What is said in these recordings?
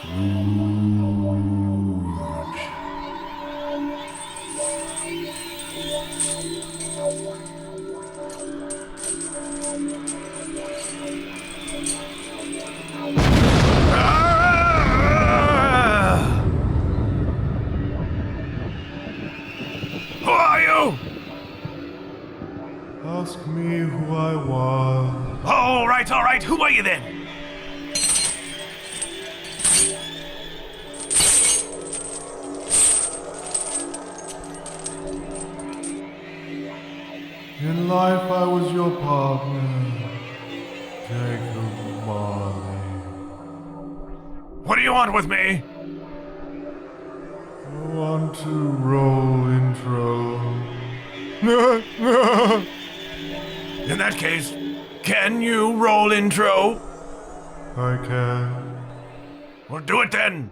Who are you? Ask me who I was. All right. Who are you then? In life I was your partner, Jacob Marley. What do you want with me? I want to roll intro. In that case, can you roll intro? I can. Well, do it then.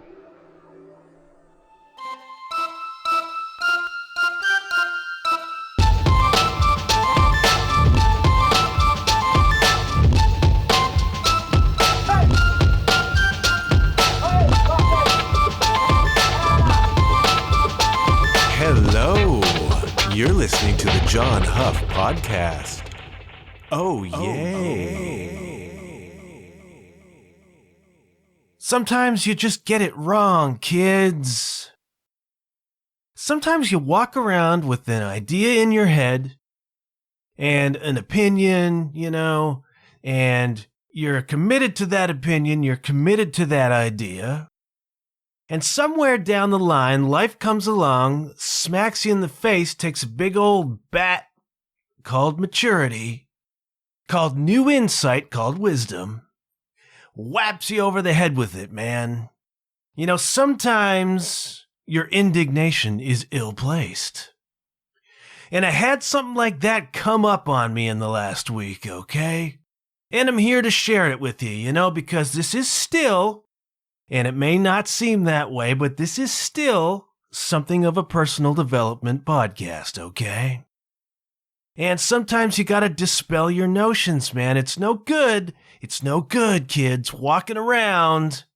Hello, you're listening to the John Huff Podcast. Oh, yay. Sometimes you just get it wrong, kids. Sometimes you walk around with an idea in your head and an opinion, and you're committed to that opinion, you're committed to that idea. And somewhere down the line, life comes along, smacks you in the face, takes a big old bat called maturity, called new insight, called wisdom, whaps you over the head with it, man. Sometimes your indignation is ill-placed. And I had something like that come up on me in the last week, okay? And I'm here to share it with you, because this is still... And it may not seem that way, but this is still something of a personal development podcast, okay? And sometimes you gotta dispel your notions, man. It's no good, kids, walking around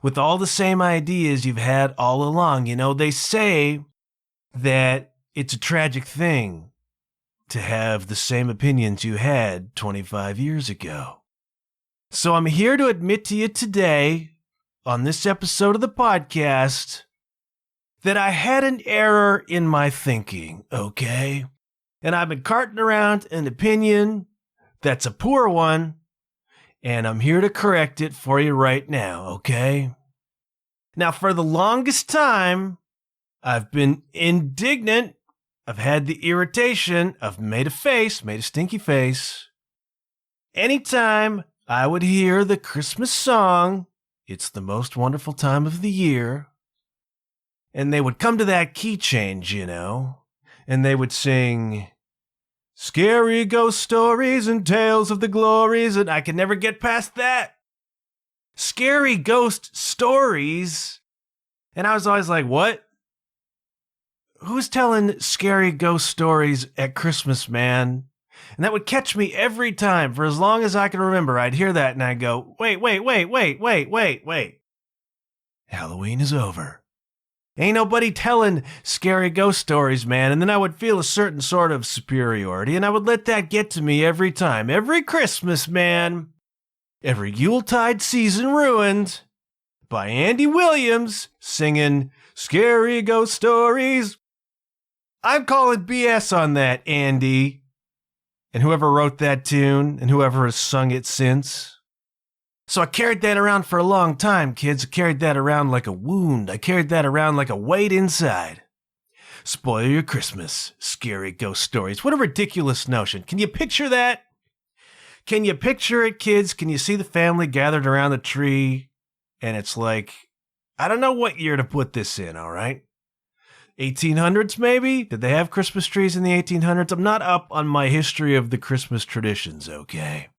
with all the same ideas you've had all along. They say that it's a tragic thing to have the same opinions you had 25 years ago. So I'm here to admit to you today, on this episode of the podcast, that I had an error in my thinking, okay? And I've been carting around an opinion that's a poor one, and I'm here to correct it for you right now, okay? Now, for the longest time, I've been indignant. I've had the irritation. I've made a stinky face. Anytime I would hear the Christmas song, "It's the most wonderful time of the year," and they would come to that key change, and they would sing, "Scary ghost stories and tales of the glories," and I could never get past that. Scary ghost stories. And I was always like, what? Who's telling scary ghost stories at Christmas, man? And that would catch me every time. For as long as I can remember, I'd hear that and I'd go, wait. Halloween is over. Ain't nobody telling scary ghost stories, man. And then I would feel a certain sort of superiority, and I would let that get to me every time. Every Christmas, man. Every Yuletide season ruined by Andy Williams singing scary ghost stories. I'm calling BS on that, Andy. And whoever wrote that tune, and whoever has sung it since. So I carried that around for a long time, kids. I carried that around like a wound. I carried that around like a weight inside. Spoil your Christmas, scary ghost stories. What a ridiculous notion. Can you picture that? Can you picture it, kids? Can you see the family gathered around the tree? And it's like, I don't know what year to put this in, all right? 1800s, maybe? Did they have Christmas trees in the 1800s? I'm not up on my history of the Christmas traditions, okay?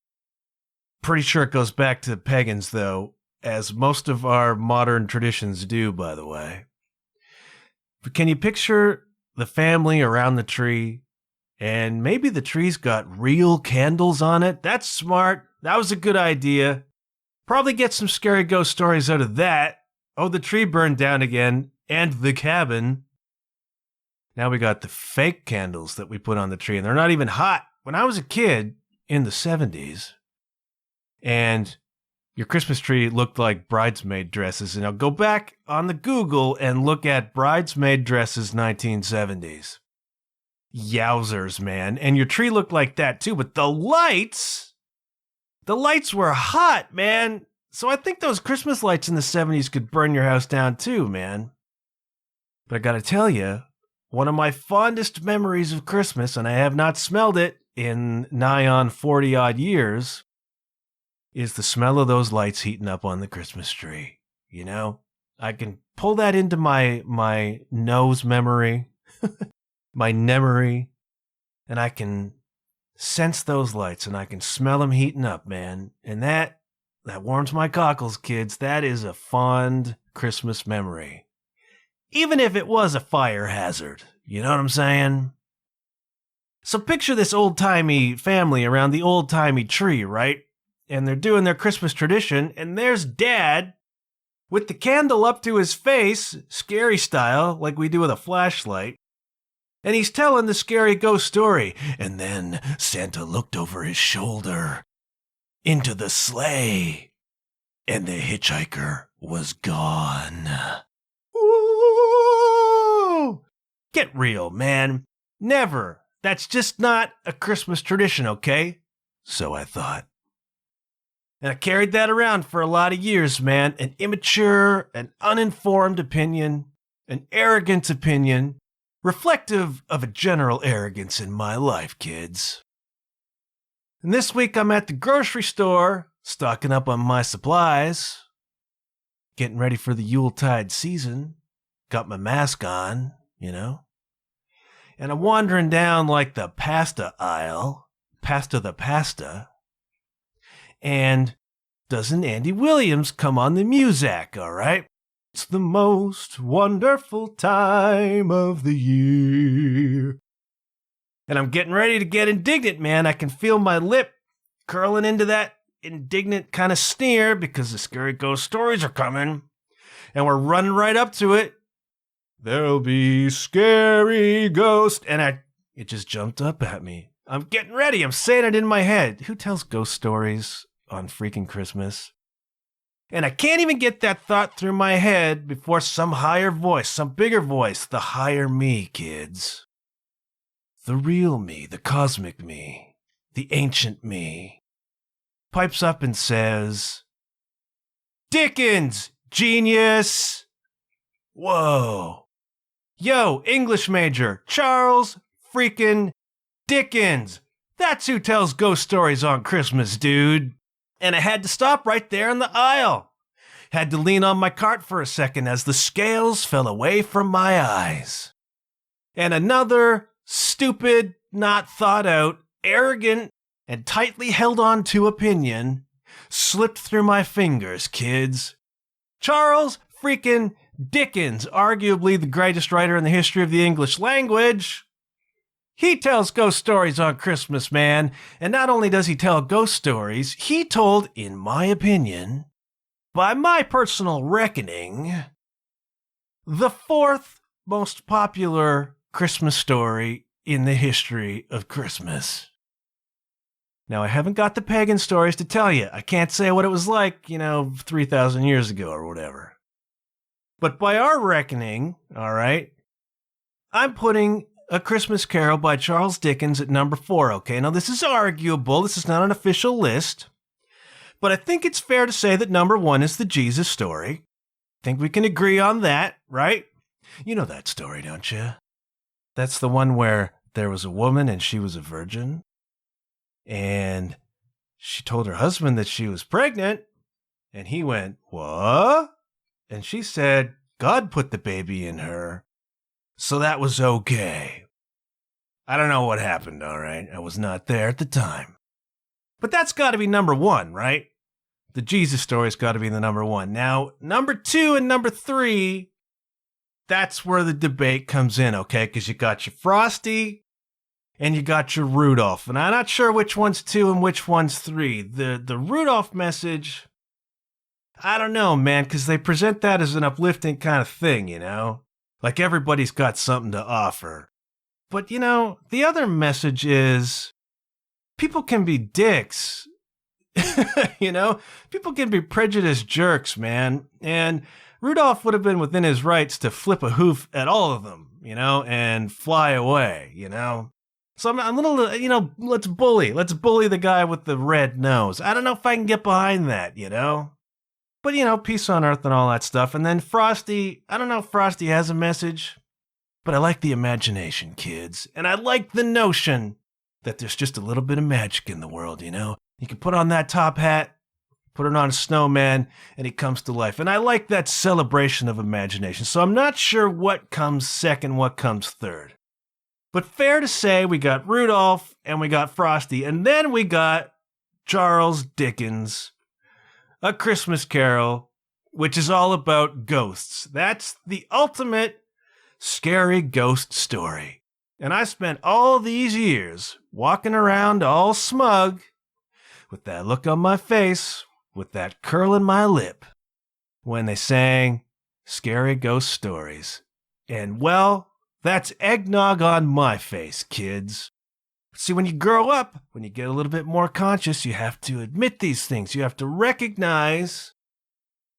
Pretty sure it goes back to the pagans, though, as most of our modern traditions do, by the way. But can you picture the family around the tree? And maybe the tree's got real candles on it? That's smart. That was a good idea. Probably get some scary ghost stories out of that. Oh, the tree burned down again, and the cabin. Now we got the fake candles that we put on the tree, and they're not even hot. When I was a kid in the 70s, and your Christmas tree looked like bridesmaid dresses, and I'll go back on the Google and look at bridesmaid dresses 1970s. Yowzers, man. And your tree looked like that too, but the lights were hot, man. So I think those Christmas lights in the 70s could burn your house down too, man. But I gotta tell you, one of my fondest memories of Christmas, and I have not smelled it in nigh on 40 odd years, is the smell of those lights heating up on the Christmas tree. You know, I can pull that into my nose memory, my memory, and I can sense those lights and I can smell them heating up, man. And that warms my cockles, kids. That is a fond Christmas memory. Even if it was a fire hazard. You know what I'm saying? So picture this old-timey family around the old-timey tree, right? And they're doing their Christmas tradition, and there's Dad with the candle up to his face, scary style, like we do with a flashlight. And he's telling the scary ghost story. And then Santa looked over his shoulder into the sleigh, and the hitchhiker was gone. Ooh! Get real, man. Never. That's just not a Christmas tradition, okay? So I thought. And I carried that around for a lot of years, man. An immature, an uninformed opinion, an arrogant opinion, reflective of a general arrogance in my life, kids. And this week I'm at the grocery store, stocking up on my supplies, getting ready for the Yuletide season, got my mask on, you know. And I'm wandering down like the pasta aisle, pasta the pasta, and doesn't Andy Williams come on the music, all right? It's the most wonderful time of the year. And I'm getting ready to get indignant, man. I can feel my lip curling into that indignant kind of sneer because the scary ghost stories are coming. And we're running right up to it. There'll be scary ghost. And it just jumped up at me. I'm getting ready. I'm saying it in my head. Who tells ghost stories on freaking Christmas? And I can't even get that thought through my head before some higher voice, some bigger voice, the higher me, kids. The real me, the cosmic me, the ancient me, pipes up and says, Dickens, genius! Whoa. Yo, English major, Charles freaking Dickens. That's who tells ghost stories on Christmas, dude. And I had to stop right there in the aisle. Had to lean on my cart for a second as the scales fell away from my eyes. And another stupid, not thought out, arrogant, and tightly held on to opinion slipped through my fingers, kids. Charles freaking Dickens, arguably the greatest writer in the history of the English language. He tells ghost stories on Christmas, man. And not only does he tell ghost stories, he told, in my opinion, by my personal reckoning, the fourth most popular Christmas story in the history of Christmas. Now, I haven't got the pagan stories to tell you. I can't say what it was like, 3,000 years ago or whatever. But by our reckoning, all right, I'm putting A Christmas Carol by Charles Dickens at number 4, okay? Now, this is arguable. This is not an official list. But I think it's fair to say that number 1 is the Jesus story. I think we can agree on that, right? You know that story, don't you? That's the one where there was a woman and she was a virgin. And she told her husband that she was pregnant. And he went, what? And she said, God put the baby in her. So that was okay. I don't know what happened, all right? I was not there at the time. But that's got to be number 1, right? The Jesus story's got to be the number 1. Now, number 2 and number 3, that's where the debate comes in, okay? Because you got your Frosty and you got your Rudolph. And I'm not sure which one's 2 and which one's 3. The Rudolph message, I don't know, man, because they present that as an uplifting kind of thing, you know? Like everybody's got something to offer. But, you know, the other message is people can be dicks. You know? People can be prejudiced jerks, man. And Rudolph would have been within his rights to flip a hoof at all of them, you know, and fly away, you know? So I'm a little, you know, let's bully the guy with the red nose. I don't know if I can get behind that, you know? But, you know, peace on earth and all that stuff. And then Frosty, I don't know if Frosty has a message, but I like the imagination, kids. And I like the notion that there's just a little bit of magic in the world, you know? You can put on that top hat, put it on a snowman, and he comes to life. And I like that celebration of imagination. So I'm not sure what comes second, what comes third. But fair to say, we got Rudolph and we got Frosty, and then we got Charles Dickens, A Christmas Carol, which is all about ghosts. That's the ultimate scary ghost story. And I spent all these years walking around all smug, with that look on my face, with that curl in my lip, when they sang scary ghost stories. And well, that's eggnog on my face, kids. See, when you grow up, when you get a little bit more conscious, you have to admit these things. You have to recognize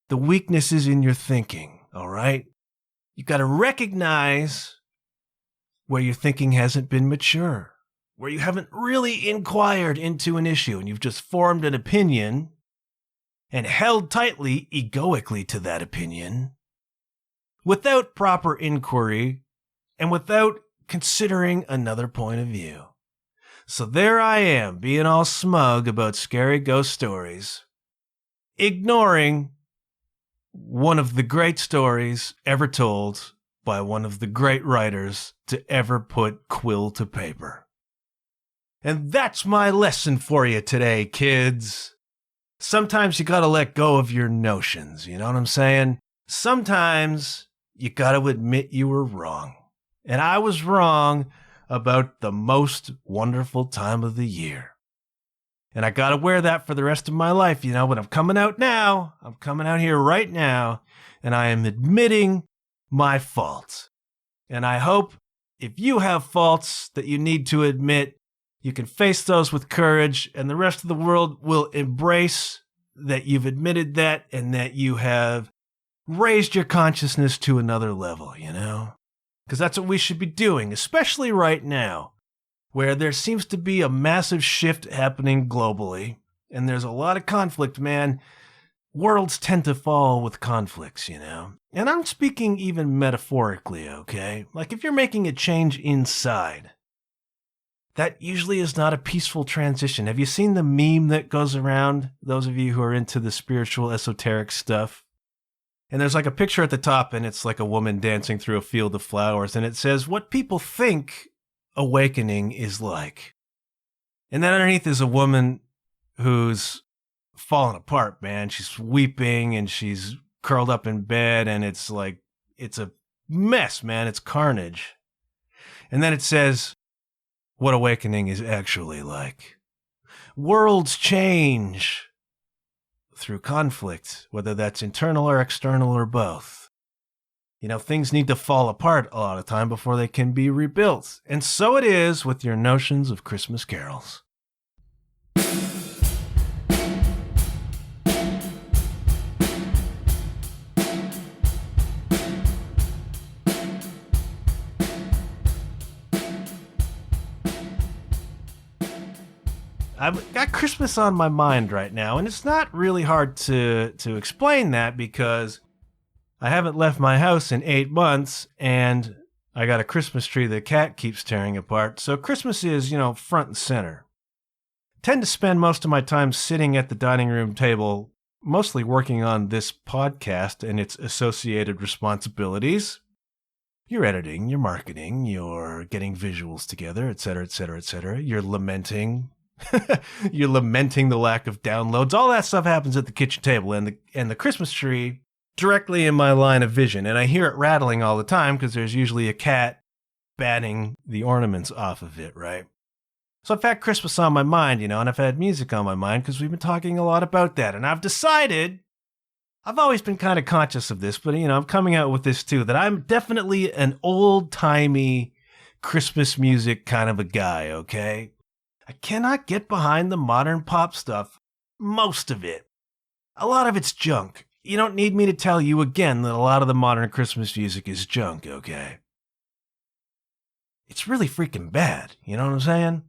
the weaknesses in your thinking, all right? You've got to recognize where your thinking hasn't been mature, where you haven't really inquired into an issue and you've just formed an opinion and held tightly, egoically to that opinion without proper inquiry and without considering another point of view. So there I am, being all smug about scary ghost stories, ignoring one of the great stories ever told by one of the great writers to ever put quill to paper. And that's my lesson for you today, kids. Sometimes you gotta let go of your notions, you know what I'm saying? Sometimes you gotta admit you were wrong. And I was wrong about the most wonderful time of the year. And I gotta wear that for the rest of my life, you know, but I'm coming out now. I'm coming out here right now, and I am admitting my faults. And I hope if you have faults that you need to admit, you can face those with courage, and the rest of the world will embrace that you've admitted that and that you have raised your consciousness to another level, you know? Because that's what we should be doing, especially right now, where there seems to be a massive shift happening globally, and there's a lot of conflict, man. Worlds tend to fall with conflicts, you know? And I'm speaking even metaphorically, okay? Like if you're making a change inside, that usually is not a peaceful transition. Have you seen the meme that goes around, those of you who are into the spiritual, esoteric stuff? And there's like a picture at the top, and it's like a woman dancing through a field of flowers, and it says, what people think awakening is like. And then underneath is a woman who's falling apart, man. She's weeping, and she's curled up in bed, and it's like, it's a mess, man. It's carnage. And then it says, what awakening is actually like. Worlds change through conflict, whether that's internal or external or both. You know, things need to fall apart a lot of time before they can be rebuilt. And so it is with your notions of Christmas carols. I've got Christmas on my mind right now, and it's not really hard to explain that because I haven't left my house in 8 months, and I got a Christmas tree the cat keeps tearing apart. So Christmas is, you know, front and center. I tend to spend most of my time sitting at the dining room table, mostly working on this podcast and its associated responsibilities. You're editing, you're marketing, you're getting visuals together, etc., etc., etc. You're lamenting. You're lamenting the lack of downloads. All that stuff happens at the kitchen table, and the Christmas tree directly in my line of vision. And I hear it rattling all the time because there's usually a cat batting the ornaments off of it, right? So I've had Christmas on my mind, you know, and I've had music on my mind because we've been talking a lot about that. And I've decided I've always been kind of conscious of this, but, I'm coming out with this too, that I'm definitely an old-timey Christmas music kind of a guy, okay? I cannot get behind the modern pop stuff. Most of it. A lot of it's junk. You don't need me to tell you again that a lot of the modern Christmas music is junk, okay? It's really freaking bad, you know what I'm saying?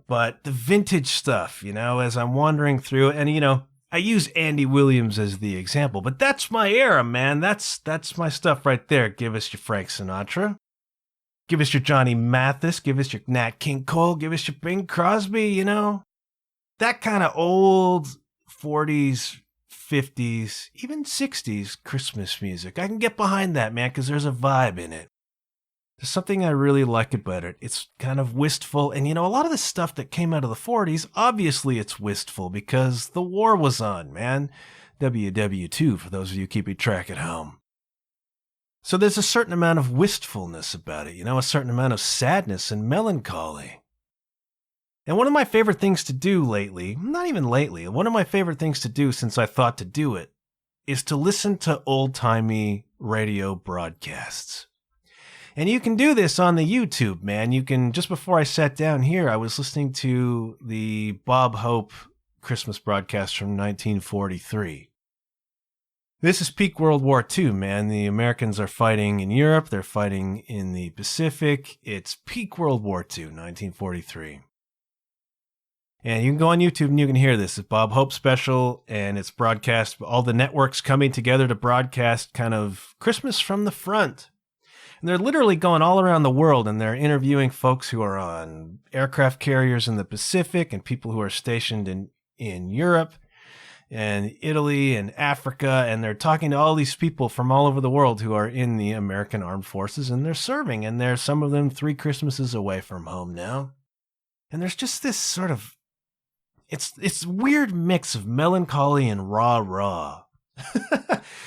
But the vintage stuff, as I'm wandering through, and, I use Andy Williams as the example, but that's my era, man. That's my stuff right there. Give us your Frank Sinatra. Give us your Johnny Mathis. Give us your Nat King Cole. Give us your Bing Crosby, That kind of old 40s, 50s, even 60s Christmas music. I can get behind that, man, because there's a vibe in it. There's something I really like about it. It's kind of wistful. And, a lot of the stuff that came out of the 40s, obviously it's wistful because the war was on, man. WW2, for those of you keeping track at home. So there's a certain amount of wistfulness about it, a certain amount of sadness and melancholy. And one of my favorite things to do lately, not even lately, one of my favorite things to do since I thought to do it, is to listen to old-timey radio broadcasts. And you can do this on the YouTube, man. You can, just before I sat down here, I was listening to the Bob Hope Christmas broadcast from 1943. This is peak World War II, man. The Americans are fighting in Europe. They're fighting in the Pacific. It's peak World War II, 1943. And you can go on YouTube and you can hear this. It's Bob Hope special, and it's broadcast, all the networks coming together to broadcast kind of Christmas from the front. And they're literally going all around the world, and they're interviewing folks who are on aircraft carriers in the Pacific and people who are stationed in Europe and Italy and Africa, and they're talking to all these people from all over the world who are in the American Armed Forces, and they're serving, and they're some of them 3 Christmases away from home now. And there's just this sort of, it's a weird mix of melancholy and rah-rah.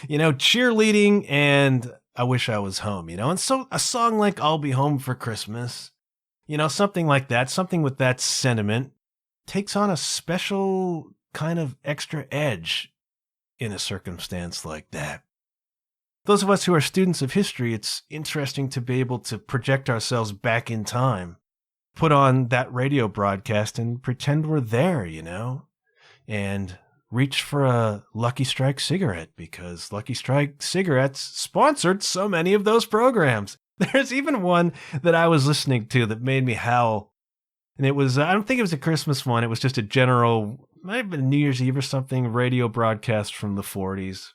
Cheerleading and I wish I was home, and so a song like I'll Be Home for Christmas, something like that, something with that sentiment takes on a special kind of extra edge in a circumstance like that. Those of us who are students of history, it's interesting to be able to project ourselves back in time, put on that radio broadcast and pretend we're there, and reach for a Lucky Strike cigarette because Lucky Strike cigarettes sponsored so many of those programs. There's even one that I was listening to that made me howl. And it was, I don't think it was a Christmas one. It was just a general, might have been New Year's Eve or something, radio broadcast from the 40s.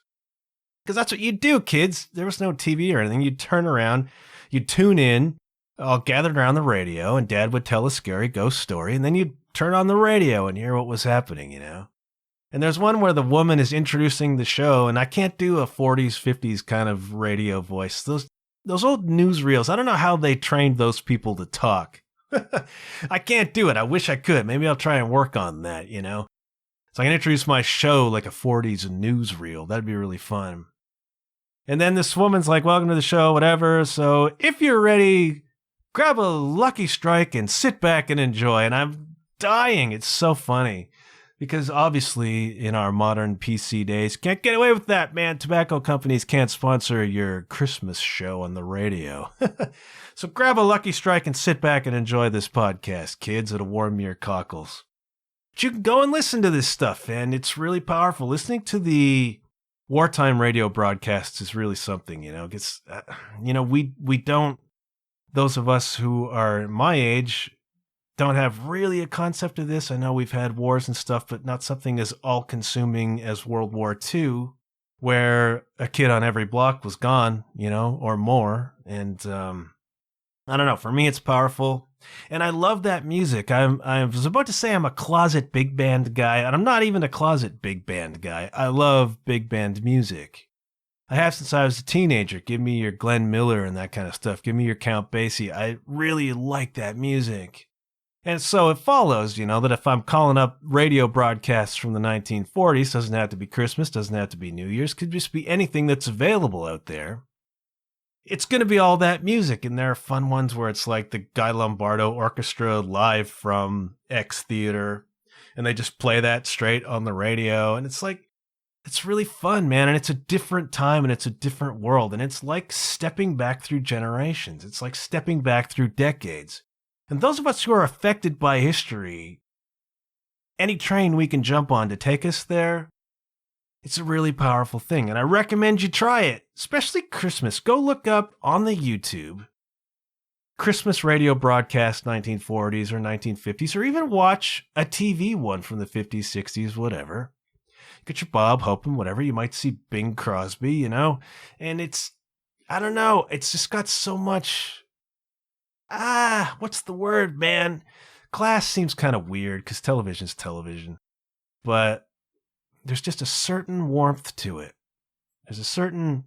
Because that's what you do, kids. There was no TV or anything. You'd turn around, you'd tune in, all gathered around the radio, and Dad would tell a scary ghost story, and then you'd turn on the radio and hear what was happening, And there's one where the woman is introducing the show, and I can't do a 40s, 50s kind of radio voice. Those old newsreels, I don't know how they trained those people to talk. I can't do it. I wish I could. Maybe I'll try and work on that, So I can introduce my show like a 40s newsreel. That'd be really fun. And then this woman's like, welcome to the show, whatever. So if you're ready, grab a Lucky Strike and sit back and enjoy. And I'm dying. It's so funny. Because obviously, in our modern PC days, can't get away with that, man. Tobacco companies can't sponsor your Christmas show on the radio. So grab a Lucky Strike and sit back and enjoy this podcast, kids. It'll warm your cockles. But you can go and listen to this stuff, and it's really powerful. Listening to the wartime radio broadcasts is really something, It's, we don't, those of us who are my age, don't have really a concept of this. I know we've had wars and stuff, but not something as all-consuming as World War II, where a kid on every block was gone, or more. And I don't know. For me, it's powerful. And I love that music. I was about to say I'm a closet big band guy, and I'm not even a closet big band guy. I love big band music. I have since I was a teenager. Give me your Glenn Miller and that kind of stuff. Give me your Count Basie. I really like that music. And so it follows, that if I'm calling up radio broadcasts from the 1940s, doesn't have to be Christmas, doesn't have to be New Year's, could just be anything that's available out there. It's going to be all that music, and there are fun ones where it's like the Guy Lombardo Orchestra live from X Theater, and they just play that straight on the radio, and it's like, it's really fun, man. And it's a different time and it's a different world. And it's like stepping back through generations. It's like stepping back through decades. And those of us who are affected by history, any train we can jump on to take us there, it's a really powerful thing. And I recommend you try it, especially Christmas. Go look up on the YouTube Christmas radio broadcast 1940s or 1950s, or even watch a TV one from the 50s, 60s, whatever. Get your Bob Hope, whatever. You might see Bing Crosby, you know? And it's, I don't know, it's just got so much, what's the word, man? Class seems kind of weird because television's television. But there's just a certain warmth to it. There's a certain,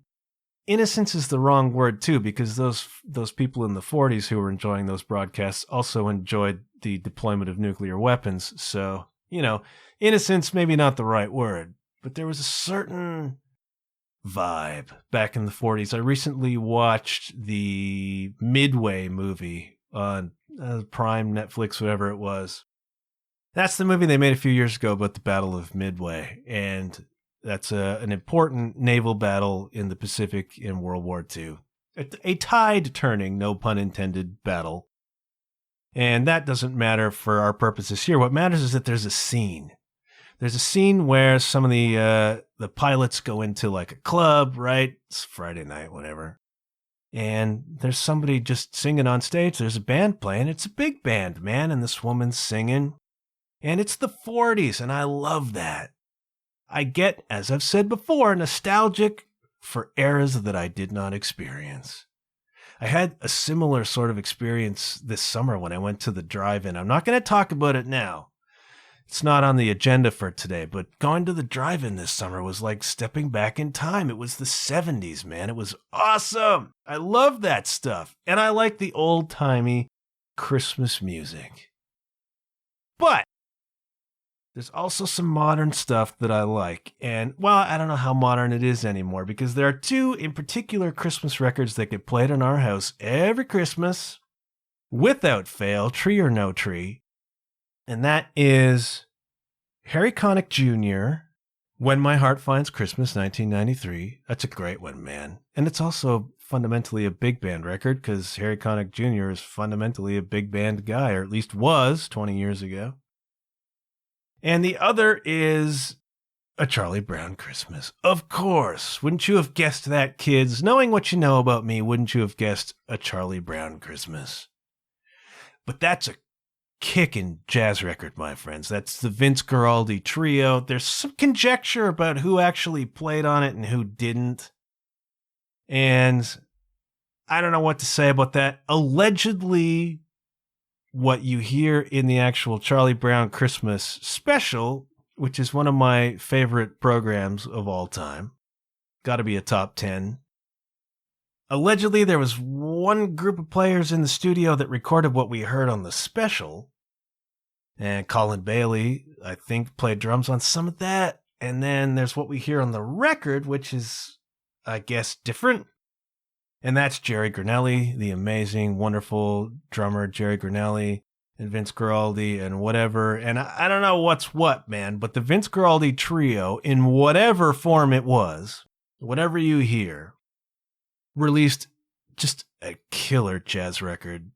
innocence is the wrong word too, because those people in the 40s who were enjoying those broadcasts also enjoyed the deployment of nuclear weapons. So, you know, innocence maybe not the right word, but there was a certain vibe back in the 40s. I recently watched the Midway movie on Prime, Netflix, whatever it was. That's the movie they made a few years ago about the Battle of Midway, and that's an important naval battle in the Pacific in World War II. A tide-turning, no pun intended, battle. And that doesn't matter for our purposes here. What matters is that there's a scene. There's a scene where some of the pilots go into like a club, right? It's Friday night, whatever. And there's somebody just singing on stage. There's a band playing. It's a big band, man, and this woman's singing. And it's the 40s, and I love that. I get, as I've said before, nostalgic for eras that I did not experience. I had a similar sort of experience this summer when I went to the drive-in. I'm not going to talk about it now. It's not on the agenda for today, but going to the drive-in this summer was like stepping back in time. It was the 70s, man. It was awesome. I love that stuff. And I like the old-timey Christmas music. But there's also some modern stuff that I like. And, well, I don't know how modern it is anymore, because there are two in particular Christmas records that get played in our house every Christmas, without fail, tree or no tree. And that is Harry Connick Jr., When My Heart Finds Christmas, 1993. That's a great one, man. And it's also fundamentally a big band record, because Harry Connick Jr. is fundamentally a big band guy, or at least was 20 years ago. And the other is A Charlie Brown Christmas. Of course. Wouldn't you have guessed that, kids? Knowing what you know about me, wouldn't you have guessed A Charlie Brown Christmas? But that's a kickin' jazz record, my friends. That's the Vince Guaraldi Trio. There's some conjecture about who actually played on it and who didn't. And I don't know what to say about that. Allegedly, what you hear in the actual Charlie Brown Christmas special, which is one of my favorite programs of all time, got to be a top 10. Allegedly, there was one group of players in the studio that recorded what we heard on the special, and Colin Bailey, I think, played drums on some of that. And then there's what we hear on the record, which is, I guess, different. And that's Jerry Granelli, the amazing, wonderful drummer Jerry Granelli, and Vince Guaraldi and whatever. And I don't know what's what, man, but the Vince Guaraldi Trio, in whatever form it was, whatever you hear, released just a killer jazz record.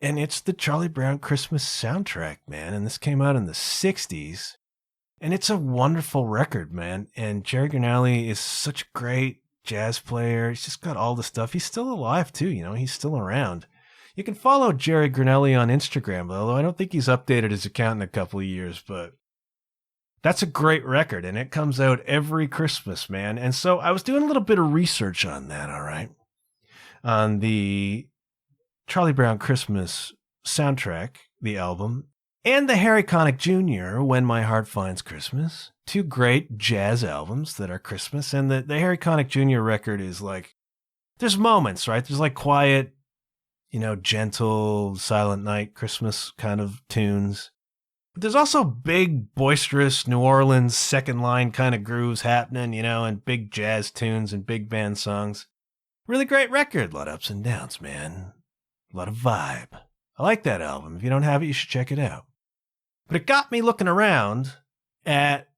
And it's the Charlie Brown Christmas soundtrack, man. And this came out in the 60s. And it's a wonderful record, man. And Jerry Granelli is such a great jazz player. He's just got all the stuff. He's still alive too, you know, he's still around. You can follow Jerry Granelli on Instagram, although I don't think he's updated his account in a couple of years, but that's a great record, and it comes out every Christmas, man. And so I was doing a little bit of research on that, all right, on the Charlie Brown Christmas soundtrack, the album, and the Harry Connick Jr., When My Heart Finds Christmas. Two great jazz albums that are Christmas. And the Harry Connick Jr. record is like, there's moments, right? There's like quiet, you know, gentle, Silent Night Christmas kind of tunes. But there's also big, boisterous New Orleans second line kind of grooves happening, you know, and big jazz tunes and big band songs. Really great record. A lot of ups and downs, man. A lot of vibe. I like that album. If you don't have it, you should check it out. But it got me looking around at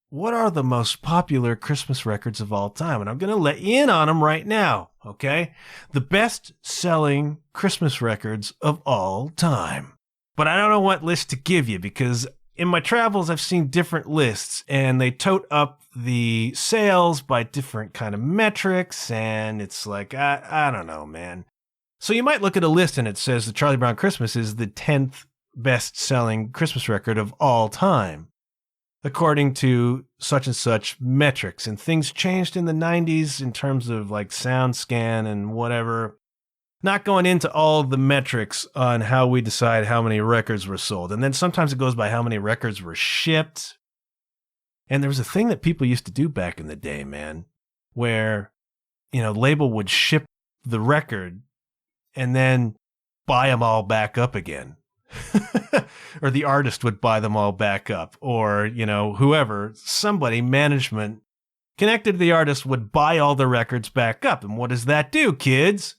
what are the most popular Christmas records of all time? And I'm going to let you in on them right now, okay? The best-selling Christmas records of all time. But I don't know what list to give you because in my travels, I've seen different lists, and they tote up the sales by different kind of metrics, and it's like, I don't know, man. So you might look at a list and it says the Charlie Brown Christmas is the 10th best-selling Christmas record of all time, according to such and such metrics. And things changed in the 90s in terms of like SoundScan and whatever. Not going into all the metrics on how we decide how many records were sold. And then sometimes it goes by how many records were shipped. And there was a thing that people used to do back in the day, man, where, label would ship the record and then buy them all back up again. Or the artist would buy them all back up. Or, whoever, somebody, management connected to the artist would buy all the records back up. And what does that do, kids?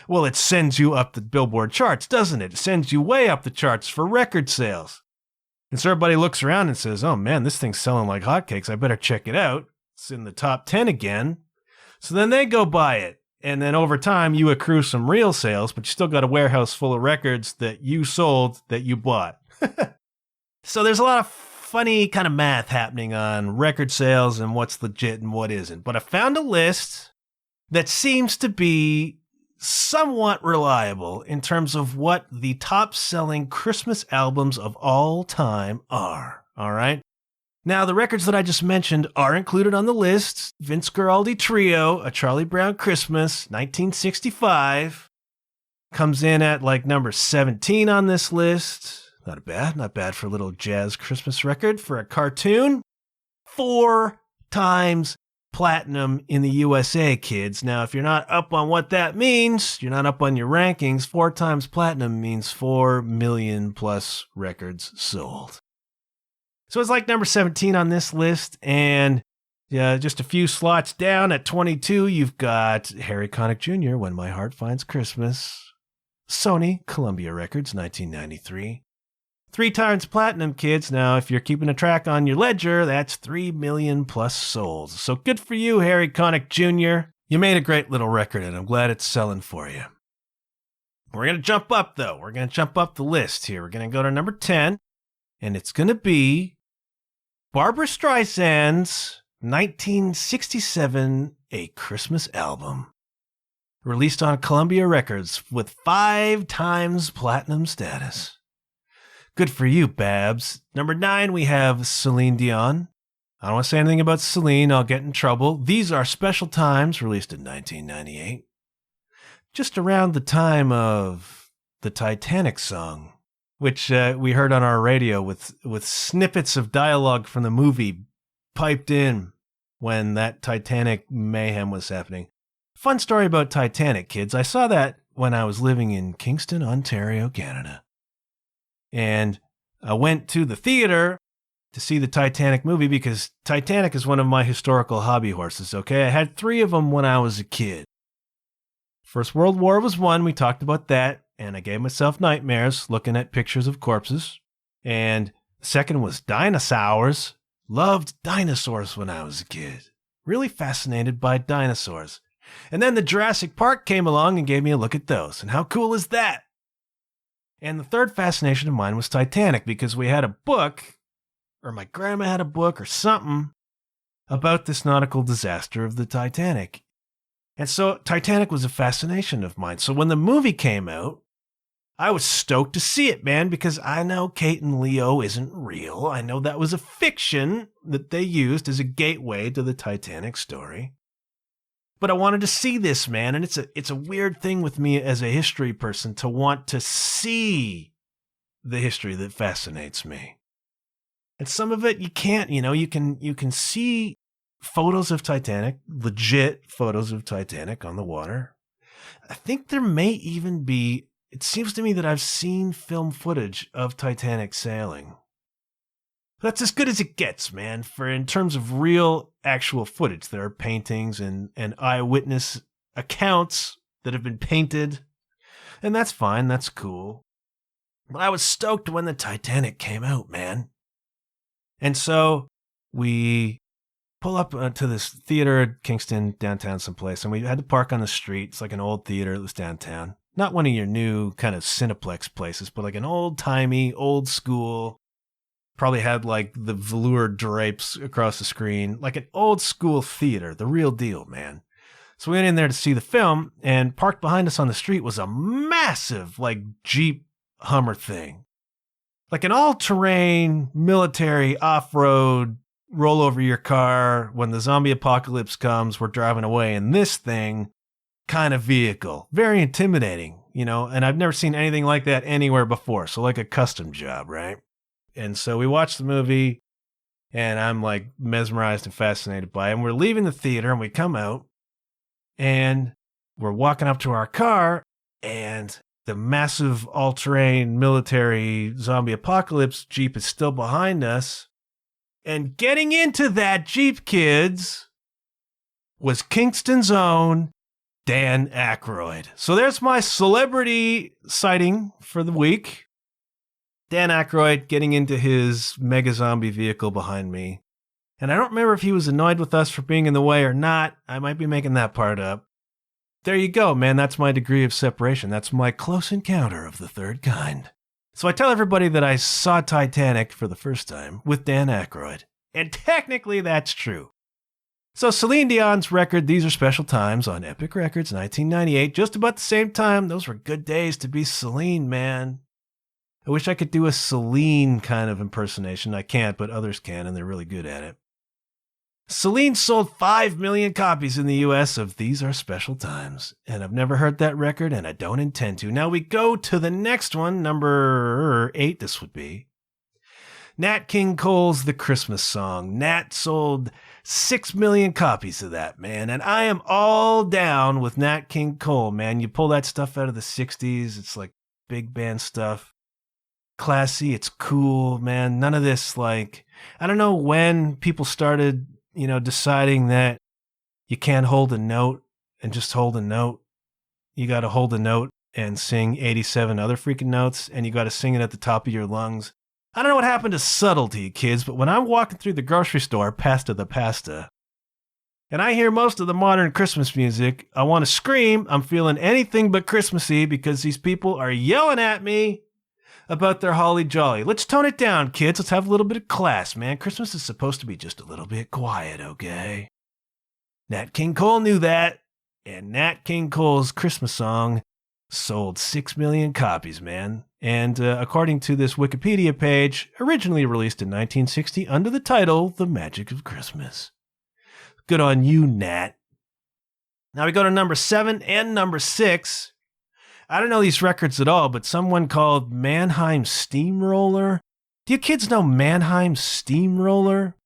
Well, it sends you up the Billboard charts, doesn't it? It sends you way up the charts for record sales. And so everybody looks around and says, oh man, this thing's selling like hotcakes. I better check it out. It's in the top 10 again. So then they go buy it. And then over time, you accrue some real sales, but you still got a warehouse full of records that you sold that you bought. So there's a lot of funny kind of math happening on record sales and what's legit and what isn't. But I found a list that seems to be somewhat reliable in terms of what the top-selling Christmas albums of all time are. All right? Now, the records that I just mentioned are included on the list. Vince Guaraldi Trio, A Charlie Brown Christmas, 1965, comes in at like number 17 on this list. Not bad for a little jazz Christmas record. For a cartoon, 4 times platinum in the USA, kids. Now, if you're not up on what that means, you're not up on your rankings, 4 times platinum means 4 million plus records sold. So it's like number 17 on this list, and just a few slots down at 22, you've got Harry Connick Jr., When My Heart Finds Christmas, Sony, Columbia Records, 1993. 3 times platinum, kids. Now, if you're keeping a track on your ledger, that's 3 million plus sold. So good for you, Harry Connick Jr. You made a great little record, and I'm glad it's selling for you. We're going to jump up, though. We're going to jump up the list here. We're going to go to number 10, and it's going to be Barbra Streisand's 1967 A Christmas Album, released on Columbia Records with 5 times platinum status. Good for you, Babs. Number 9, we have Celine Dion. I don't want to say anything about Celine, I'll get in trouble. These Are Special Times, released in 1998. Just around the time of the Titanic song, which we heard on our radio with snippets of dialogue from the movie piped in when that Titanic mayhem was happening. Fun story about Titanic, kids. I saw that when I was living in Kingston, Ontario, Canada. And I went to the theater to see the Titanic movie because Titanic is one of my historical hobby horses, okay? I had 3 of them when I was a kid. First World War was one, we talked about that. And I gave myself nightmares looking at pictures of corpses. And the second was dinosaurs. Loved dinosaurs when I was a kid. Really fascinated by dinosaurs. And then the Jurassic Park came along and gave me a look at those. And how cool is that? And the third fascination of mine was Titanic because we had a book, or my grandma had a book or something, about this nautical disaster of the Titanic. And so Titanic was a fascination of mine. So when the movie came out, I was stoked to see it, man, because I know Kate and Leo isn't real. I know that was a fiction that they used as a gateway to the Titanic story. But I wanted to see this, man, and it's a weird thing with me as a history person to want to see the history that fascinates me. And some of it you can't, you can see photos of Titanic, legit photos of Titanic on the water. I think there may even be, it seems to me that I've seen film footage of Titanic sailing. That's as good as it gets, man, for in terms of real, actual footage. There are paintings and eyewitness accounts that have been painted, and that's fine, that's cool. But I was stoked when the Titanic came out, man. And so we pull up to this theater at Kingston, downtown someplace, and we had to park on the street. It's like an old theater that was downtown. Not one of your new kind of Cineplex places, but like an old-timey, old school. Probably had like the velour drapes across the screen, like an old school theater, the real deal, man. So we went in there to see the film, and parked behind us on the street was a massive, like, Jeep Hummer thing. Like an all-terrain, military, off-road, roll over your car, when the zombie apocalypse comes, we're driving away in this thing kind of vehicle. Very intimidating, you know, and I've never seen anything like that anywhere before. So like a custom job, right? And so we watched the movie, and I'm like mesmerized and fascinated by it. And we're leaving the theater, and we come out, and we're walking up to our car, and the massive all-terrain military zombie apocalypse Jeep is still behind us. And getting into that Jeep, kids, was Kingston's own Dan Aykroyd. So there's my celebrity sighting for the week. Dan Aykroyd getting into his mega zombie vehicle behind me. And I don't remember if he was annoyed with us for being in the way or not. I might be making that part up. There you go, man. That's my degree of separation. That's my close encounter of the third kind. So I tell everybody that I saw Titanic for the first time with Dan Aykroyd. And technically that's true. So Celine Dion's record, These Are Special Times, on Epic Records, 1998, just about the same time. Those were good days to be Celine, man. I wish I could do a Celine kind of impersonation. I can't, but others can, and they're really good at it. Celine sold 5 million copies in the US of These Are Special Times, and I've never heard that record, and I don't intend to. Now we go to the next one, number 8 this would be. Nat King Cole's The Christmas Song. Nat sold 6 million copies of that, man, and I am all down with Nat King Cole, man. You pull that stuff out of the 60s, it's like big band stuff. Classy, it's cool, man. None of this, like, I don't know when people started, you know, deciding that you can't hold a note and just hold a note. You got to hold a note and sing 87 other freaking notes, and you got to sing it at the top of your lungs. I don't know what happened to subtlety, kids, but when I'm walking through the grocery store, pasta the pasta, and I hear most of the modern Christmas music, I want to scream. I'm feeling anything but Christmassy because these people are yelling at me about their holly jolly. Let's tone it down, kids. Let's have a little bit of class, man. Christmas is supposed to be just a little bit quiet, okay? Nat King Cole knew that, and Nat King Cole's Christmas Song sold 6 million copies, man. And according to this Wikipedia page, originally released in 1960 under the title The Magic of Christmas. Good on you, Nat. Now we go to number 7 and number 6. I don't know these records at all, but someone called Mannheim Steamroller. Do you kids know Mannheim Steamroller?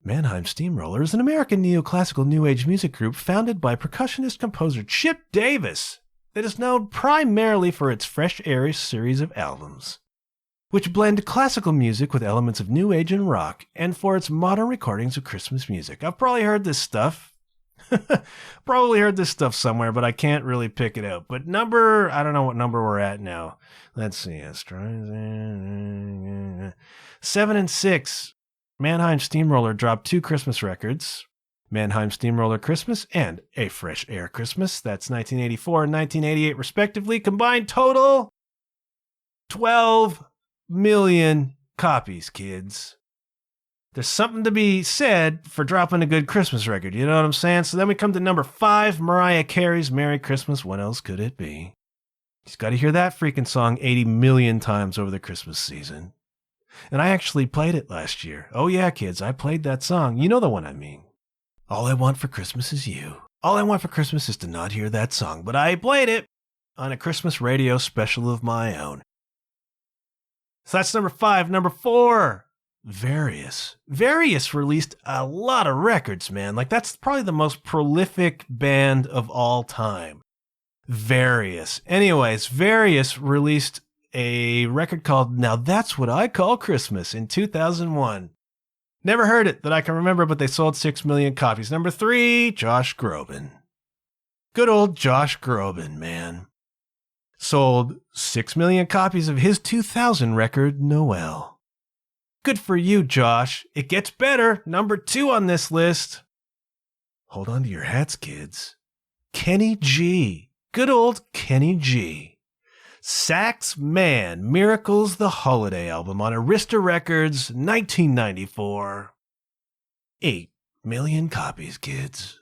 Mannheim Steamroller is an American neoclassical new age music group founded by percussionist-composer Chip Davis that is known primarily for its Fresh Air series of albums, which blend classical music with elements of new age and rock, and for its modern recordings of Christmas music. I've probably heard this stuff. Probably heard this stuff somewhere, but I can't really pick it out. But I don't know what number we're at now. Let's see. 7 and 6. Mannheim Steamroller dropped 2 Christmas records. Mannheim Steamroller Christmas and A Fresh Air Christmas. That's 1984 and 1988 respectively. Combined total 12 million copies, kids. There's something to be said for dropping a good Christmas record, you know what I'm saying? So then we come to number 5, Mariah Carey's Merry Christmas. What else could it be? You've got to hear that freaking song 80 million times over the Christmas season. And I actually played it last year. Oh yeah, kids, I played that song. You know the one I mean. All I want for Christmas is you. All I want for Christmas is to not hear that song. But I played it on a Christmas radio special of my own. So that's number 5. Number 4. Various released a lot of records, man. Like, that's probably the most prolific band of all time. Various. Anyways, Various released a record called Now That's What I Call Christmas in 2001. Never heard it that I can remember, but they sold 6 million copies. Number 3, Josh Groban. Good old Josh Groban, man. Sold 6 million copies of his 2000 record, Noel. Good for you, Josh. It gets better. Number 2 on this list. Hold on to your hats, kids. Kenny G. Good old Kenny G. Sax Man, Miracles the Holiday album on Arista Records, 1994. 8 million copies, kids.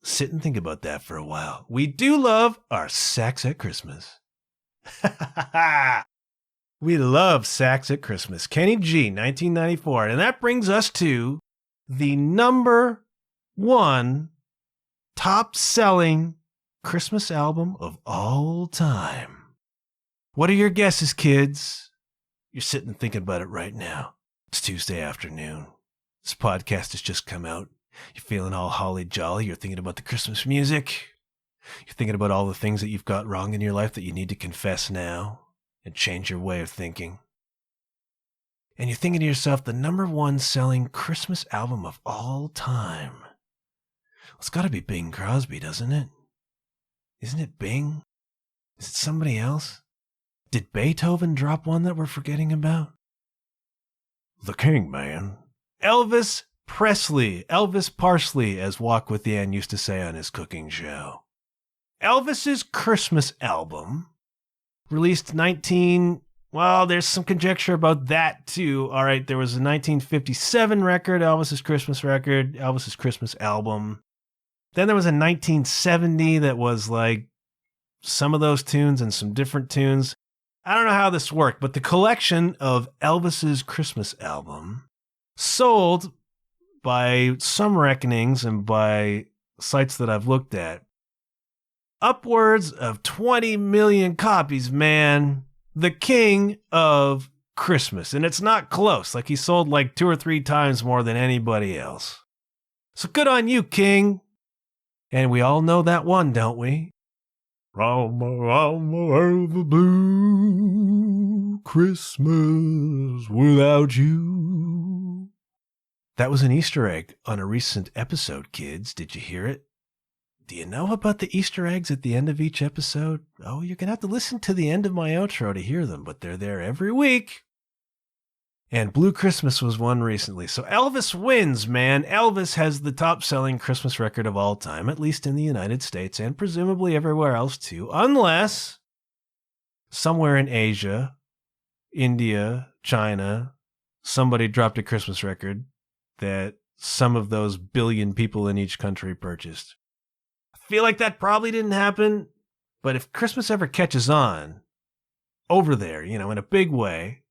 Sit and think about that for a while. We do love our sax at Christmas. We love sax at Christmas. Kenny G, 1994. And that brings us to the number 1 top-selling Christmas album of all time. What are your guesses, kids? You're sitting thinking about it right now. It's Tuesday afternoon. This podcast has just come out. You're feeling all holly jolly. You're thinking about the Christmas music. You're thinking about all the things that you've got wrong in your life that you need to confess now and change your way of thinking. And you're thinking to yourself, the number 1 selling Christmas album of all time. Well, it's got to be Bing Crosby, doesn't it? Isn't it Bing? Is it somebody else? Did Beethoven drop one that we're forgetting about? The King, man. Elvis Presley. Elvis Parsley, as Walk with the Ann used to say on his cooking show. Elvis's Christmas album, released there's some conjecture about that too. All right, there was a 1957 record, Elvis's Christmas record, Elvis's Christmas album. Then there was a 1970 that was like some of those tunes and some different tunes. I don't know how this worked, but the collection of Elvis's Christmas album sold by some reckonings and by sites that I've looked at upwards of 20 million copies, man. The king of Christmas. And it's not close. Like, he sold like 2 or 3 times more than anybody else. So good on you, King. And we all know that one, don't we? From around the blue, Christmas without you. That was an Easter egg on a recent episode, kids. Did you hear it? Do you know about the Easter eggs at the end of each episode? Oh, you're going to have to listen to the end of my outro to hear them, but they're there every week. And Blue Christmas was one recently. So Elvis wins, man. Elvis has the top-selling Christmas record of all time, at least in the United States and presumably everywhere else too, unless somewhere in Asia, India, China, somebody dropped a Christmas record that some of those billion people in each country purchased. Feel like that probably didn't happen, but if Christmas ever catches on over there, in a big way,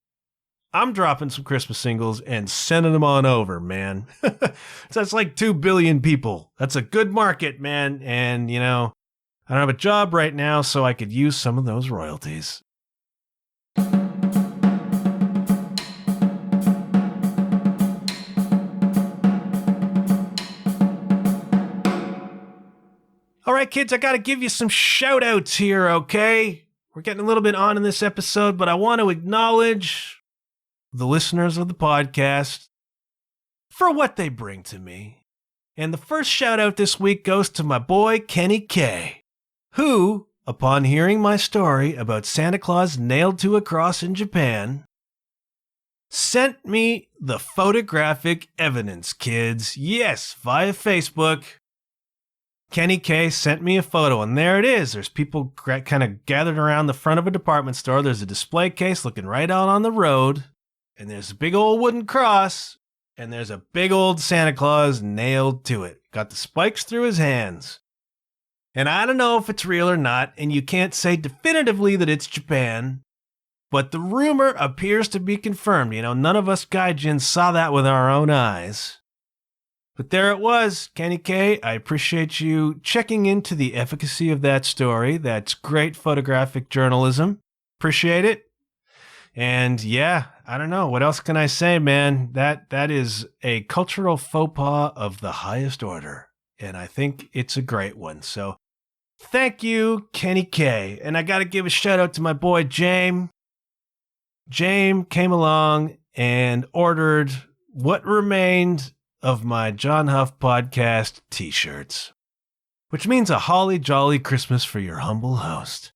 I'm dropping some Christmas singles and sending them on over, man. So that's like 2 billion people. That's a good market, man. And, I don't have a job right now, so I could use some of those royalties. All right, kids, I got to give you some shout outs here, okay? We're getting a little bit on in this episode, but I want to acknowledge the listeners of the podcast for what they bring to me. And the first shout out this week goes to my boy, Kenny K, who, upon hearing my story about Santa Claus nailed to a cross in Japan, sent me the photographic evidence, kids. Yes, via Facebook. Kenny K sent me a photo, and there it is. There's people kind of gathered around the front of a department store. There's a display case looking right out on the road, and there's a big old wooden cross, and there's a big old Santa Claus nailed to it. Got the spikes through his hands. And I don't know if it's real or not, and you can't say definitively that it's Japan, but the rumor appears to be confirmed. None of us gaijins saw that with our own eyes. But there it was, Kenny K. I appreciate you checking into the efficacy of that story. That's great photographic journalism. Appreciate it. And yeah, I don't know. What else can I say, man? That is a cultural faux pas of the highest order. And I think it's a great one. So thank you, Kenny K. And I got to give a shout out to my boy, James. James came along and ordered what remained of my John Huff podcast t-shirts, which means a holly jolly Christmas for your humble host.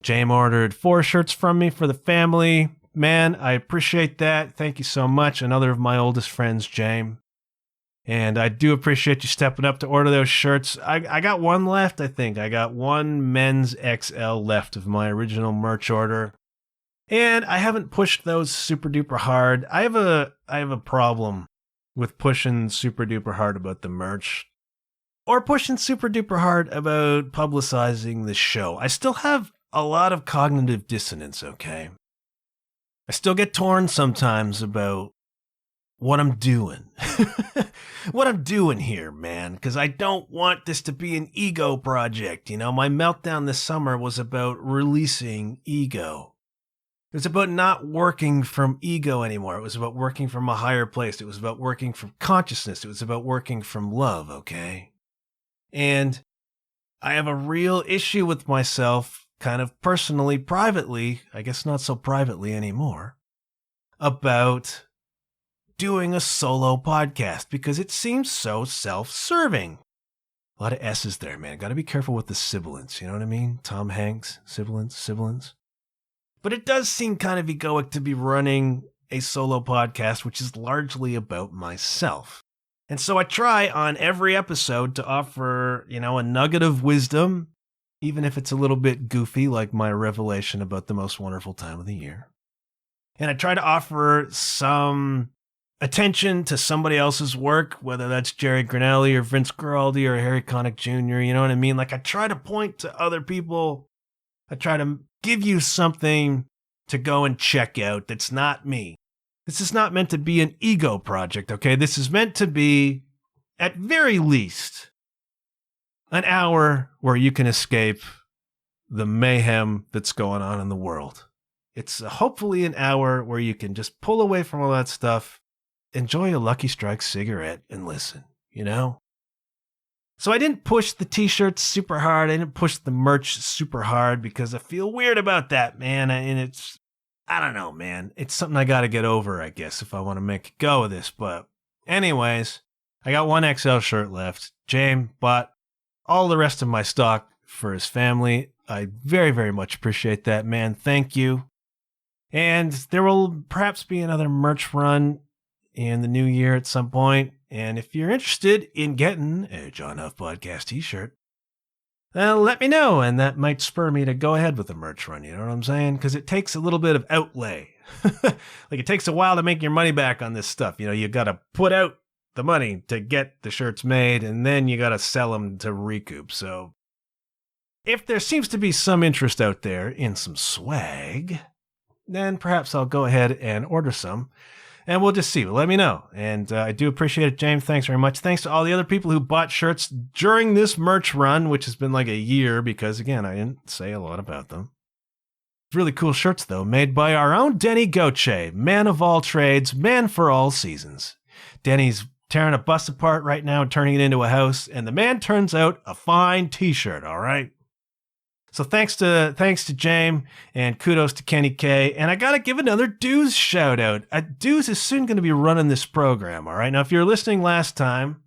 James ordered 4 shirts from me for the family, man, I appreciate that. Thank you so much. Another of my oldest friends, James. And I do appreciate you stepping up to order those shirts. I got one left, I think. I got one men's XL left of my original merch order. And I haven't pushed those super duper hard. I have a problem with pushing super duper hard about the merch. Or pushing super duper hard about publicizing the show. I still have a lot of cognitive dissonance, okay? I still get torn sometimes about what I'm doing. What I'm doing here, man, because I don't want this to be an ego project. You know, my meltdown this summer was about releasing ego. It was about not working from ego anymore. It was about working from a higher place. It was about working from consciousness. It was about working from love, okay? And I have a real issue with myself, kind of personally, privately, I guess not so privately anymore, about doing a solo podcast because it seems so self-serving. A lot of S's there, man. Got to be careful with the sibilants, you know what I mean? Tom Hanks, sibilants. But it does seem kind of egoic to be running a solo podcast, which is largely about myself. And so I try on every episode to offer, you know, a nugget of wisdom, even if it's a little bit goofy, like my revelation about the most wonderful time of the year. And I try to offer some attention to somebody else's work, whether that's Jerry Granelli or Vince Guaraldi or Harry Connick Jr., you know what I mean? Like, I try to point to other people. I try to give you something to go and check out that's not me. This is not meant to be an ego project, okay? This is meant to be, at very least, an hour where you can escape the mayhem that's going on in the world. It's hopefully an hour where you can just pull away from all that stuff, enjoy a Lucky Strike cigarette, and listen, you know? So I didn't push the t-shirts super hard. I didn't push the merch super hard because I feel weird about that, man. And it's, I don't know, man. It's something I got to get over, I guess, if I want to make a go of this. But anyways, I got one XL shirt left. James bought all the rest of my stock for his family. I very, very much appreciate that, man. Thank you. And there will perhaps be another merch run in the new year at some point. And if you're interested in getting a John Huff Podcast t-shirt, let me know, and that might spur me to go ahead with the merch run, you know what I'm saying? Because it takes a little bit of outlay. Like, it takes a while to make your money back on this stuff. You know, you got to put out the money to get the shirts made, and then you got to sell them to recoup. So if there seems to be some interest out there in some swag, then perhaps I'll go ahead and order some. And we'll just see. Let me know. And I do appreciate it, James. Thanks very much. Thanks to all the other people who bought shirts during this merch run, which has been like a year because, again, I didn't say a lot about them. Really cool shirts, though, made by our own Denny Goche, man of all trades, man for all seasons. Denny's tearing a bus apart right now and turning it into a house, and the man turns out a fine t-shirt, all right? So thanks to James, and kudos to Kenny K. And I got to give another Dues shout out. Dues is soon going to be running this program, all right? Now, if you're listening last time,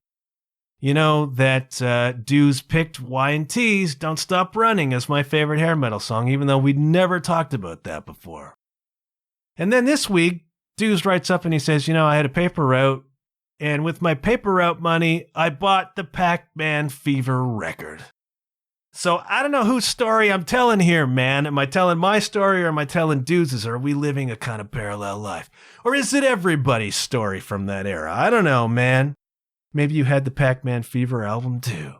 you know that Dues picked Y&T's Don't Stop Running as my favorite hair metal song, even though we'd never talked about that before. And then this week, Dues writes up and he says, you know, I had a paper route, and with my paper route money, I bought the Pac-Man Fever record. So I don't know whose story I'm telling here, man. Am I telling my story or am I telling Dudes'? Or are we living a kind of parallel life? Or is it everybody's story from that era? I don't know, man. Maybe you had the Pac-Man Fever album too.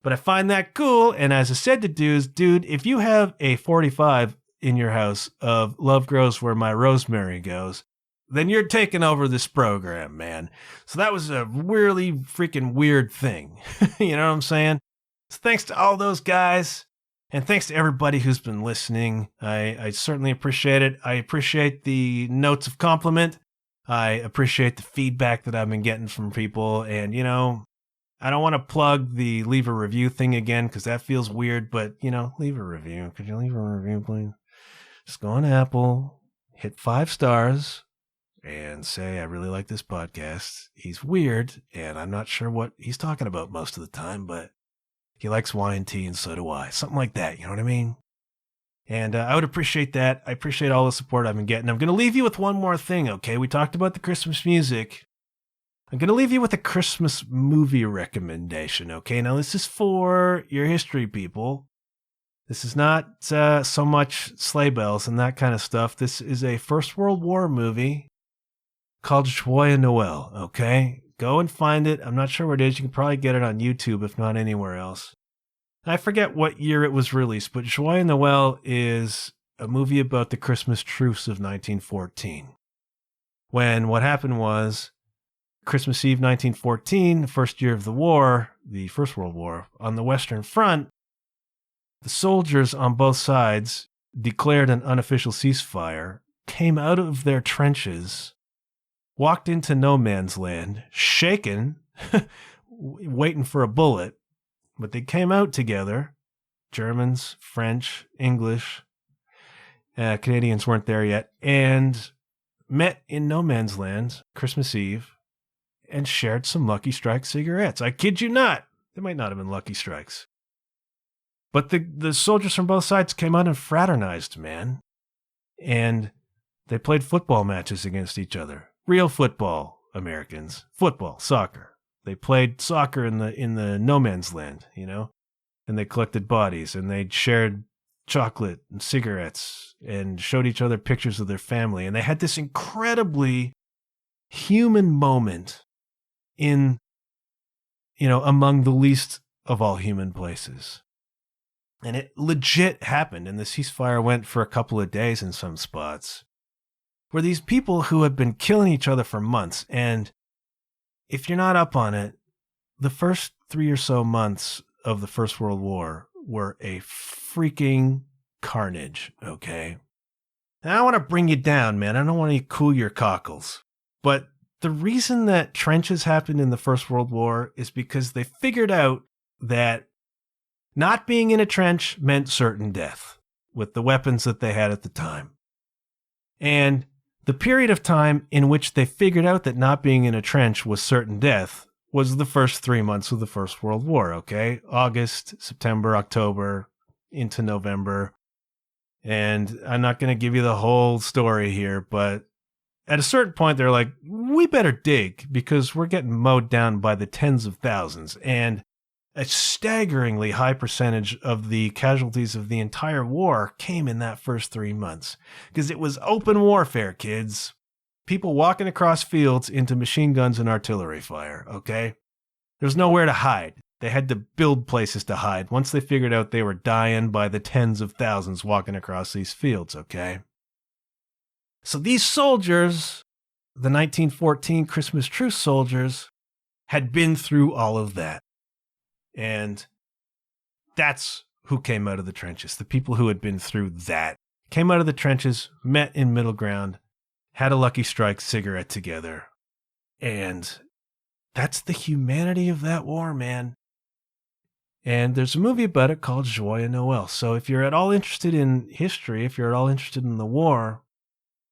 But I find that cool, and as I said to Dudes, dude, if you have a 45 in your house of Love Grows Where My Rosemary Goes, then you're taking over this program, man. So that was a really freaking weird thing. You know what I'm saying? So thanks to all those guys, and thanks to everybody who's been listening. I certainly appreciate it. I appreciate the notes of compliment. I appreciate the feedback that I've been getting from people. And, you know, I don't want to plug the leave a review thing again because that feels weird, but, you know, leave a review. Could you leave a review, please? Just go on Apple, hit 5 stars, and say, I really like this podcast. He's weird, and I'm not sure what he's talking about most of the time, but he likes Y&T and so do I. Something like that, you know what I mean? And I would appreciate that. I appreciate all the support I've been getting. I'm going to leave you with one more thing, okay? We talked about the Christmas music. I'm going to leave you with a Christmas movie recommendation, okay? Now, this is for your history people. This is not so much sleigh bells and that kind of stuff. This is a First World War movie called Joyeux Noël, okay? Go and find it. I'm not sure where it is. You can probably get it on YouTube, if not anywhere else. I forget what year it was released, but Joyeux Noël is a movie about the Christmas truce of 1914. When what happened was, Christmas Eve 1914, the first year of the war, the First World War, on the Western Front, the soldiers on both sides declared an unofficial ceasefire, came out of their trenches, walked into no man's land, shaken, waiting for a bullet. But they came out together, Germans, French, English, Canadians weren't there yet, and met in no man's land, Christmas Eve, and shared some Lucky Strike cigarettes. I kid you not. They might not have been Lucky Strikes. But the soldiers from both sides came out and fraternized, man. And they played football matches against each other. Real football, Americans. Football, soccer. They played soccer in the no man's land, you know, and they collected bodies and they shared chocolate and cigarettes and showed each other pictures of their family. And they had this incredibly human moment in, you know, among the least of all human places. And it legit happened. And the ceasefire went for a couple of days in some spots, where these people who had been killing each other for months, and if you're not up on it, the first 3 or so months of the First World War were a freaking carnage, okay? And I want to bring you down, man. I don't want to cool your cockles. But the reason that trenches happened in the First World War is because they figured out that not being in a trench meant certain death with the weapons that they had at the time. And the period of time in which they figured out that not being in a trench was certain death was the first 3 months of the First World War, okay? August, September, October, into November. And I'm not going to give you the whole story here, but at a certain point, they're like, we better dig because we're getting mowed down by the tens of thousands. And a staggeringly high percentage of the casualties of the entire war came in that first 3 months. Because it was open warfare, kids. People walking across fields into machine guns and artillery fire, okay? There's nowhere to hide. They had to build places to hide once they figured out they were dying by the tens of thousands walking across these fields, okay? So these soldiers, the 1914 Christmas truce soldiers, had been through all of that. And that's who came out of the trenches. The people who had been through that came out of the trenches, met in middle ground, had a Lucky Strike cigarette together. And that's the humanity of that war, man. And there's a movie about it called Joyeux Noël. So if you're at all interested in history, if you're at all interested in the war,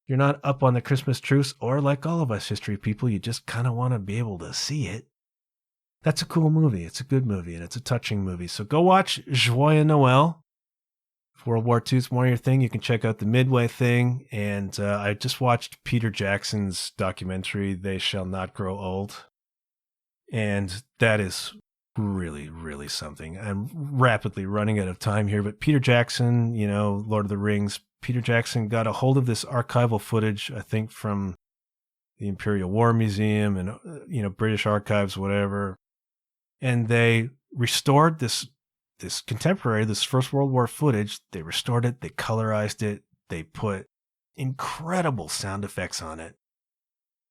you're not up on the Christmas truce, or like all of us history people, you just kind of want to be able to see it. That's a cool movie. It's a good movie, and it's a touching movie. So go watch Joyeux Noël. If World War II's more your thing, you can check out the Midway thing. And I just watched Peter Jackson's documentary, They Shall Not Grow Old. And that is really, really something. I'm rapidly running out of time here, but Peter Jackson, you know, Lord of the Rings, Peter Jackson got a hold of this archival footage, I think, from the Imperial War Museum and, you know, British archives, whatever. And they restored this contemporary, this First World War footage. They restored it. They colorized it. They put incredible sound effects on it.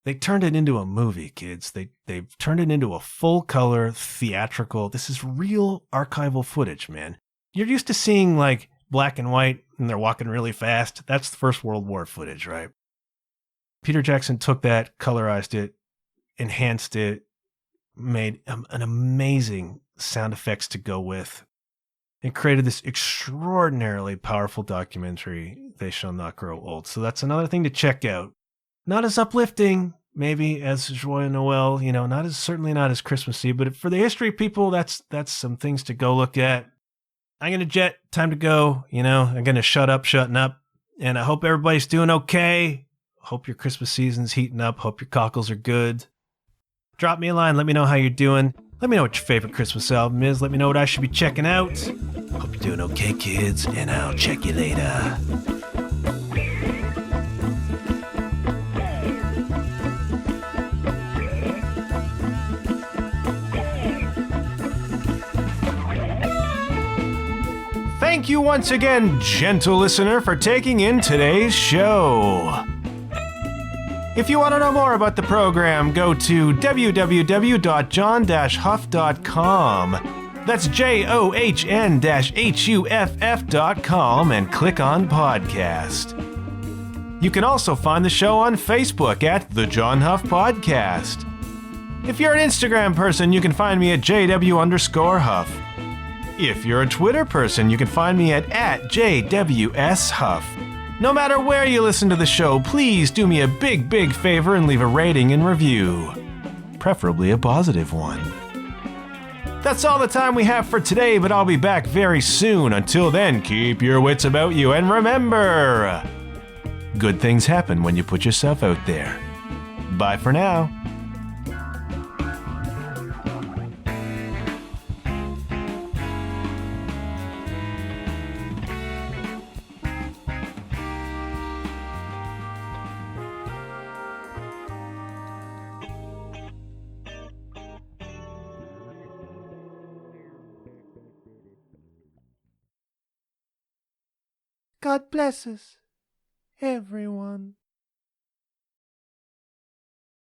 They turned it into a movie, kids. They turned it into a full-color, theatrical. This is real archival footage, man. You're used to seeing, like, black and white, and they're walking really fast. That's the First World War footage, right? Peter Jackson took that, colorized it, enhanced it, made an amazing sound effects to go with, and created this extraordinarily powerful documentary, They Shall Not Grow Old. So that's another thing to check out. Not as uplifting, maybe, as Joyeux Noël, you know, certainly not as Christmassy, but for the history people, that's some things to go look at. I'm going to jet. Time to go. I'm going to shutting up. And I hope everybody's doing okay. Hope your Christmas season's heating up. Hope your cockles are good. Drop me a line. Let me know how you're doing. Let me know what your favorite Christmas album is. Let me know what I should be checking out. Hope you're doing okay, kids. And I'll check you later. Thank you once again, gentle listener, for taking in today's show. If you want to know more about the program, go to www.john-huff.com. That's JOHN-HUFF.com and click on podcast. You can also find the show on Facebook at The John Huff Podcast. If you're an Instagram person, you can find me at JW_Huff. If you're a Twitter person, you can find me at @JWSHuff. No matter where you listen to the show, please do me a big, big favor and leave a rating and review. Preferably a positive one. That's all the time we have for today, but I'll be back very soon. Until then, keep your wits about you and remember, good things happen when you put yourself out there. Bye for now. God bless us, everyone.